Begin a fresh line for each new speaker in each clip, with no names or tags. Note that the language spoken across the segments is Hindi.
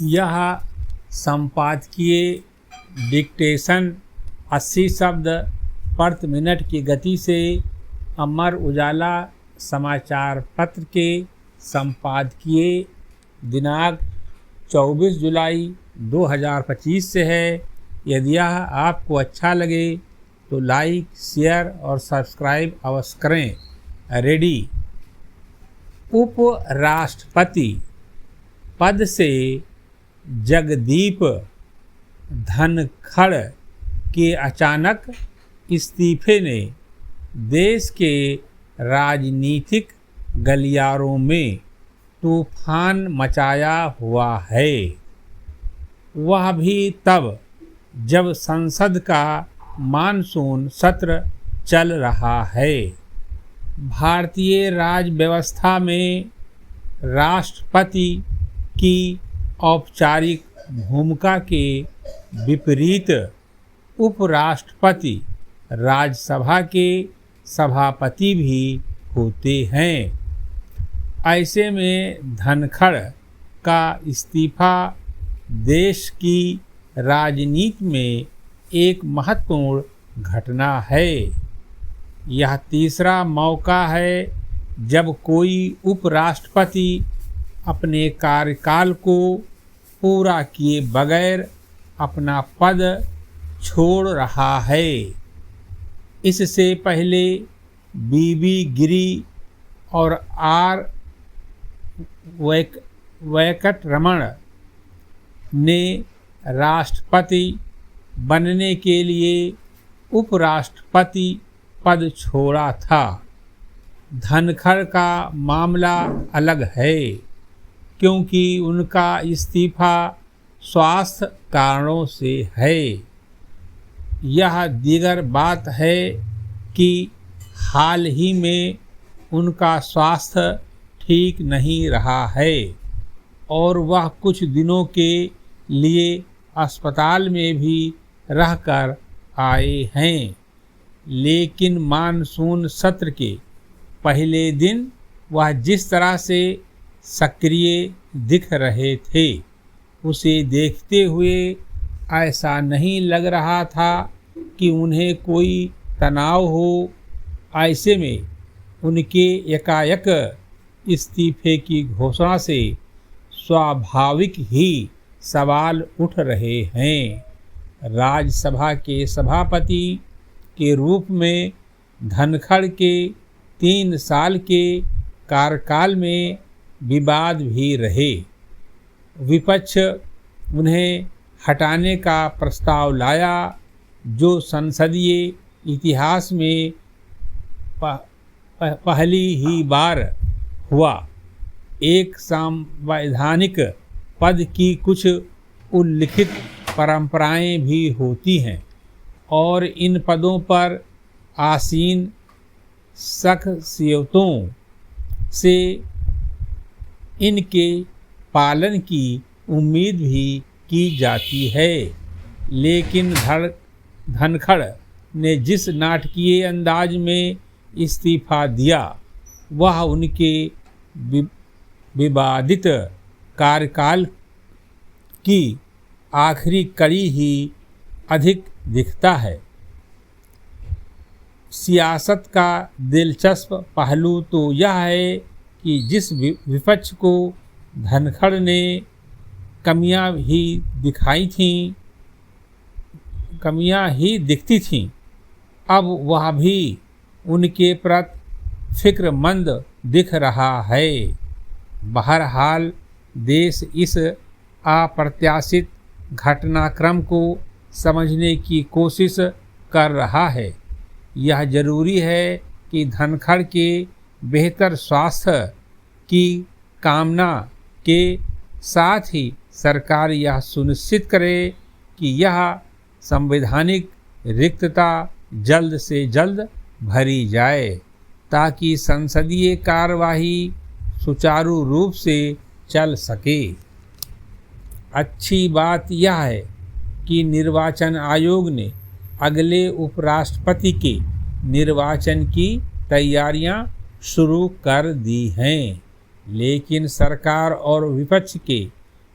यह संपादकीय डिक्टेशन 80 शब्द प्रति मिनट की गति से अमर उजाला समाचार पत्र के संपादकीय दिनांक 24 जुलाई 2025 से है। यदि यह आपको अच्छा लगे तो लाइक, शेयर और सब्सक्राइब अवश्य करें। रेडी। उपराष्ट्रपति पद से जगदीप धनखड़ के अचानक इस्तीफे ने देश के राजनीतिक गलियारों में तूफान मचाया हुआ है। वह भी तब जब संसद का मानसून सत्र चल रहा है। भारतीय राज व्यवस्था में राष्ट्रपति की औपचारिक भूमिका के विपरीत उपराष्ट्रपति राज्यसभा के सभापति भी होते हैं। ऐसे में धनखड़ का इस्तीफा देश की राजनीति में एक महत्वपूर्ण घटना है। यह तीसरा मौका है जब कोई उपराष्ट्रपति अपने कार्यकाल को पूरा किए बगैर अपना पद छोड़ रहा है। इससे पहले बीबी गिरी और आर वेंकटरमण ने राष्ट्रपति बनने के लिए उपराष्ट्रपति पद छोड़ा था। धनखड़ का मामला अलग है क्योंकि उनका इस्तीफा स्वास्थ्य कारणों से है। यह दीगर बात है कि हाल ही में उनका स्वास्थ्य ठीक नहीं रहा है और वह कुछ दिनों के लिए अस्पताल में भी रहकर आए हैं। लेकिन मानसून सत्र के पहले दिन वह जिस तरह से सक्रिय दिख रहे थे, उसे देखते हुए ऐसा नहीं लग रहा था कि उन्हें कोई तनाव हो। ऐसे में उनके एकाएक इस्तीफे की घोषणा से स्वाभाविक ही सवाल उठ रहे हैं। राज्यसभा के सभापति के रूप में धनखड़ के 3 साल के कार्यकाल में विवाद भी रहे। विपक्ष उन्हें हटाने का प्रस्ताव लाया, जो संसदीय इतिहास में पहली ही बार हुआ। एक संवैधानिक पद की कुछ उल्लिखित परंपराएं भी होती हैं और इन पदों पर आसीन शख्सियतों से इनके पालन की उम्मीद भी की जाती है। लेकिन धनखड़ ने जिस नाटकीय अंदाज में इस्तीफा दिया, वह उनके विवादित कार्यकाल की आखिरी कड़ी ही अधिक दिखता है। सियासत का दिलचस्प पहलू तो यह है कि जिस विपक्ष को धनखड़ ने कमियां ही दिखती थीं, अब वह भी उनके प्रति फिक्रमंद दिख रहा है। बहरहाल देश इस अप्रत्याशित घटनाक्रम को समझने की कोशिश कर रहा है। यह जरूरी है कि धनखड़ के बेहतर स्वास्थ्य की कामना के साथ ही सरकार यह सुनिश्चित करे कि यह संवैधानिक रिक्तता जल्द से जल्द भरी जाए, ताकि संसदीय कार्यवाही सुचारू रूप से चल सके। अच्छी बात यह है कि निर्वाचन आयोग ने अगले उपराष्ट्रपति के निर्वाचन की तैयारियां शुरू कर दी हैं, लेकिन सरकार और विपक्ष के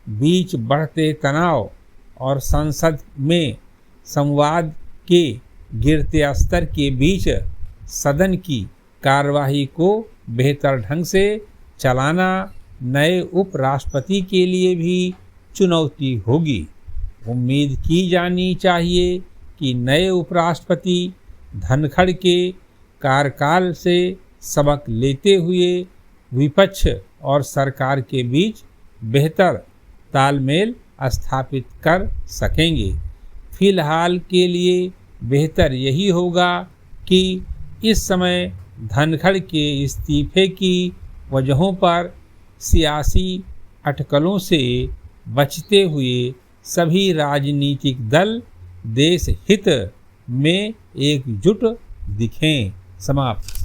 बीच बढ़ते तनाव और संसद में संवाद के गिरते स्तर के बीच सदन की कार्यवाही को बेहतर ढंग से चलाना नए उपराष्ट्रपति के लिए भी चुनौती होगी। उम्मीद की जानी चाहिए कि नए उपराष्ट्रपति धनखड़ के कार्यकाल से सबक लेते हुए विपक्ष और सरकार के बीच बेहतर तालमेल स्थापित कर सकेंगे। फिलहाल के लिए बेहतर यही होगा कि इस समय धनखड़ के इस्तीफे की वजहों पर सियासी अटकलों से बचते हुए सभी राजनीतिक दल देश हित में एकजुट दिखें। समाप्त।